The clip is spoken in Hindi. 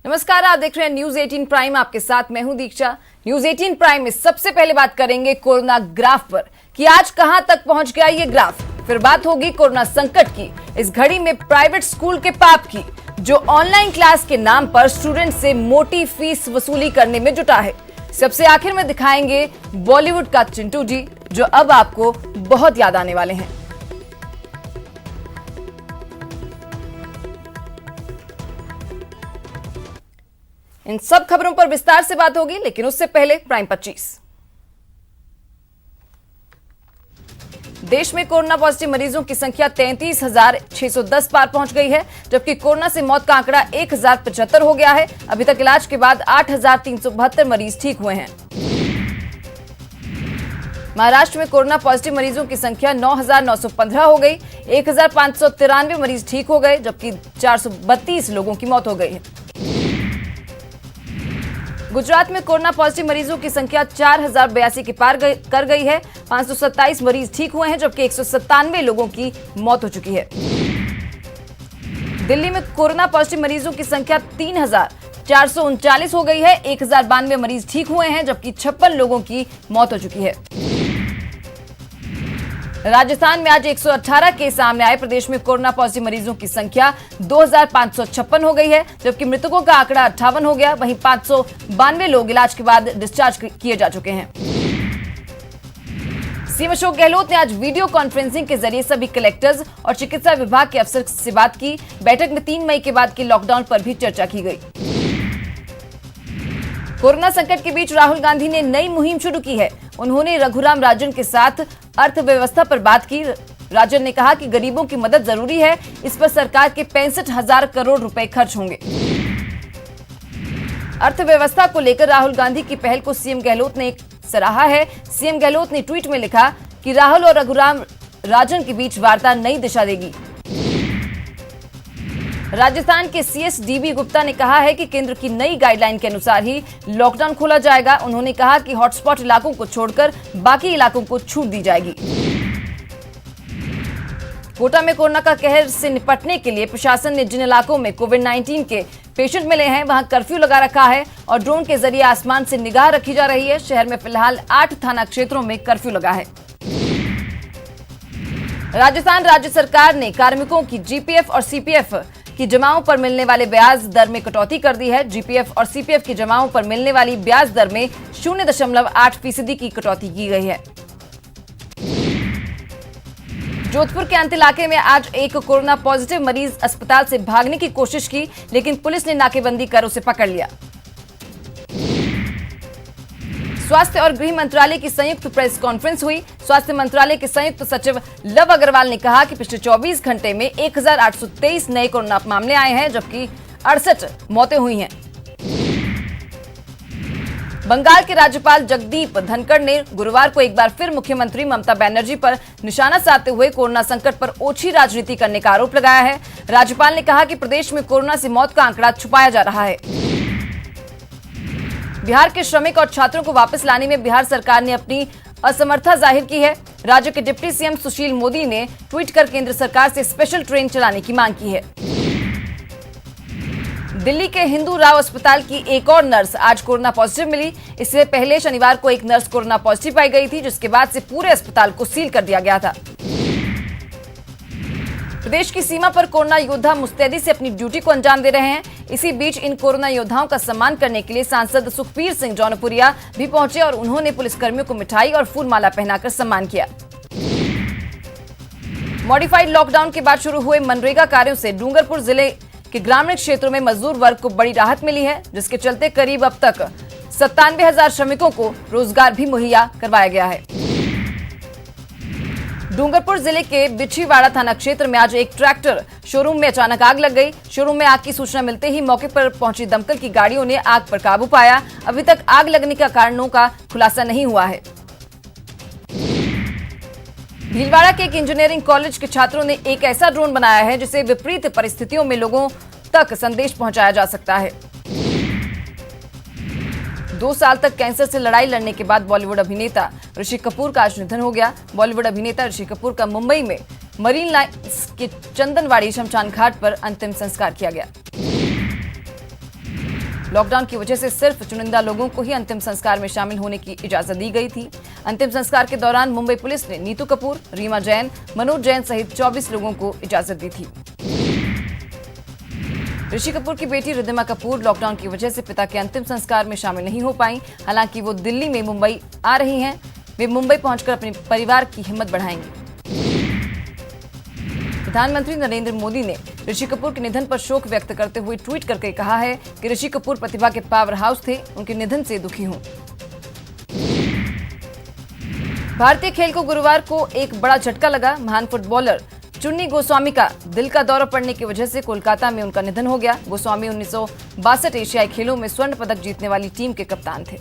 नमस्कार, आप देख रहे हैं न्यूज 18 प्राइम। आपके साथ मैं हूं दीक्षा। न्यूज 18 प्राइम में सबसे पहले बात करेंगे कोरोना ग्राफ पर कि आज कहां तक पहुंच गया ये ग्राफ। फिर बात होगी कोरोना संकट की, इस घड़ी में प्राइवेट स्कूल के पाप की, जो ऑनलाइन क्लास के नाम पर स्टूडेंट से मोटी फीस वसूली करने में जुटा है। सबसे आखिर में दिखाएंगे बॉलीवुड का चिंटू जी, जो अब आपको बहुत याद आने वाले हैं। इन सब खबरों पर विस्तार से बात होगी, लेकिन उससे पहले प्राइम 25। देश में कोरोना पॉजिटिव मरीजों की संख्या 33,610 पार पहुंच गई है, जबकि कोरोना से मौत का आंकड़ा 1,075 हो गया है। अभी तक इलाज के बाद 8,372 मरीज ठीक हुए हैं। महाराष्ट्र में कोरोना पॉजिटिव मरीजों की संख्या 9,915 हो गई। 1,593 मरीज ठीक हो गए, जबकि 432 लोगों की मौत हो गई है। गुजरात में कोरोना पॉजिटिव मरीजों की संख्या 4,082 के पार कर गई है। 527 मरीज ठीक हुए हैं, जबकि 197 लोगों की मौत हो चुकी है। दिल्ली में कोरोना पॉजिटिव मरीजों की संख्या 3,439 हो गई है। 1,092 मरीज ठीक हुए हैं, जबकि 56 लोगों की मौत हो चुकी है। राजस्थान में आज 118 केस सामने आए। प्रदेश में कोरोना पॉजिटिव मरीजों की संख्या 2,556 हो गई है, जबकि मृतकों का आंकड़ा 58 हो गया। वहीं 592 लोग इलाज के बाद डिस्चार्ज किए जा चुके हैं। सीएम अशोक गहलोत ने आज वीडियो कॉन्फ्रेंसिंग के जरिए सभी कलेक्टर्स और चिकित्सा विभाग के अफसर से बात की। बैठक में 3 मई के बाद के लॉकडाउन पर भी चर्चा की गई। कोरोना संकट के बीच राहुल गांधी ने नई मुहिम शुरू की है। उन्होंने रघुराम राजन के साथ अर्थव्यवस्था पर बात की। राजन ने कहा कि गरीबों की मदद जरूरी है, इस पर सरकार के 65,000 करोड़ रुपए खर्च होंगे। अर्थव्यवस्था को लेकर राहुल गांधी की पहल को सीएम गहलोत ने सराहा है। सीएम गहलोत ने ट्वीट में लिखा कि राहुल और रघुराम राजन के बीच वार्ता नई दिशा देगी। राजस्थान के सीएस डीबी गुप्ता ने कहा है कि केंद्र की नई गाइडलाइन के अनुसार ही लॉकडाउन खोला जाएगा। उन्होंने कहा कि हॉटस्पॉट इलाकों को छोड़कर बाकी इलाकों को छूट दी जाएगी। कोटा में कोरोना का कहर से निपटने के लिए प्रशासन ने जिन इलाकों में कोविड-19 के पेशेंट मिले हैं, वहां कर्फ्यू लगा रखा है और ड्रोन के जरिए आसमान से निगाह रखी जा रही है। शहर में फिलहाल 8 थाना क्षेत्रों में कर्फ्यू लगा है। राजस्थान राज्य सरकार ने कार्मिकों की जीपीएफ और सीपीएफ की जमाओं पर मिलने वाले ब्याज दर में कटौती कर दी है। जीपीएफ और सीपीएफ की जमाओं पर मिलने वाली ब्याज दर में 0.8% की कटौती की गई है। जोधपुर के अंत इलाके में आज एक कोरोना पॉजिटिव मरीज अस्पताल से भागने की कोशिश की, लेकिन पुलिस ने नाकेबंदी कर उसे पकड़ लिया। स्वास्थ्य और गृह मंत्रालय की संयुक्त प्रेस कॉन्फ्रेंस हुई। स्वास्थ्य मंत्रालय के संयुक्त सचिव लव अग्रवाल ने कहा कि पिछले 24 घंटे में 1,823 नए कोरोना मामले आए हैं, जबकि 68 मौतें हुई हैं। बंगाल के राज्यपाल जगदीप धनखड़ ने गुरुवार को एक बार फिर मुख्यमंत्री ममता बनर्जी पर निशाना साधते हुए कोरोना संकट पर ओछी राजनीति करने का आरोप लगाया है। राज्यपाल ने कहा कि प्रदेश में कोरोना से मौत का आंकड़ा छुपाया जा रहा है। बिहार के श्रमिक और छात्रों को वापस लाने में बिहार सरकार ने अपनी असमर्थता जाहिर की है। राज्य के डिप्टी सीएम सुशील मोदी ने ट्वीट कर केंद्र सरकार से स्पेशल ट्रेन चलाने की मांग की है। दिल्ली के हिंदू राव अस्पताल की एक और नर्स आज कोरोना पॉजिटिव मिली। इससे पहले शनिवार को एक नर्स कोरोना पॉजिटिव पाई गई थी, जिसके बाद से पूरे अस्पताल को सील कर दिया गया था। प्रदेश की सीमा पर कोरोना योद्धा मुस्तैदी से अपनी ड्यूटी को अंजाम दे रहे हैं। इसी बीच इन कोरोना योद्धाओं का सम्मान करने के लिए सांसद सुखबीर सिंह जौनपुरिया भी पहुंचे और उन्होंने पुलिसकर्मियों को मिठाई और फूल माला पहनाकर सम्मान किया। मॉडिफाइड लॉकडाउन के बाद शुरू हुए मनरेगा कार्यों से डूंगरपुर जिले के ग्रामीण क्षेत्रों में मजदूर वर्ग को बड़ी राहत मिली है, जिसके चलते करीब अब तक 97,000 श्रमिकों को रोजगार भी मुहैया करवाया गया है। डूंगरपुर जिले के बिछीवाड़ा थाना क्षेत्र में आज एक ट्रैक्टर शोरूम में अचानक आग लग गई। शोरूम में आग की सूचना मिलते ही मौके पर पहुंची दमकल की गाड़ियों ने आग पर काबू पाया। अभी तक आग लगने के कारणों का खुलासा नहीं हुआ है। भीलवाड़ा के एक इंजीनियरिंग कॉलेज के छात्रों ने एक ऐसा ड्रोन बनाया है जिसे विपरीत परिस्थितियों में लोगों तक संदेश पहुंचाया जा सकता है। 2 साल तक कैंसर से लड़ाई लड़ने के बाद बॉलीवुड अभिनेता ऋषि कपूर का आज निधन हो गया। बॉलीवुड अभिनेता ऋषि कपूर का मुंबई में मरीन लाइन्स के चंदनवाड़ी शमशान घाट पर अंतिम संस्कार किया गया। लॉकडाउन की वजह से सिर्फ चुनिंदा लोगों को ही अंतिम संस्कार में शामिल होने की इजाजत दी गई थी। अंतिम संस्कार के दौरान मुंबई पुलिस ने नीतू कपूर, रीमा जैन, मनोज जैन सहित 24 लोगों को इजाजत दी थी। ऋषि कपूर की बेटी रिद्धिमा कपूर लॉकडाउन की वजह से पिता के अंतिम संस्कार में शामिल नहीं हो पाई। हालांकि वो दिल्ली में मुंबई आ रही हैं। वे मुंबई पहुंचकर अपने परिवार की हिम्मत बढ़ाएंगी। प्रधानमंत्री नरेंद्र मोदी ने ऋषि कपूर के निधन पर शोक व्यक्त करते हुए ट्वीट करके कहा है कि ऋषि कपूर प्रतिभा के पावर हाउस थे, उनके निधन से दुखी हूं। भारतीय खेल को गुरुवार को एक बड़ा झटका लगा। महान फुटबॉलर चुन्नी गोस्वामी का दिल का दौरा पड़ने की वजह से कोलकाता में उनका निधन हो गया। गोस्वामी 1962 एशियाई खेलों में स्वर्ण पदक जीतने वाली टीम के कप्तान थे।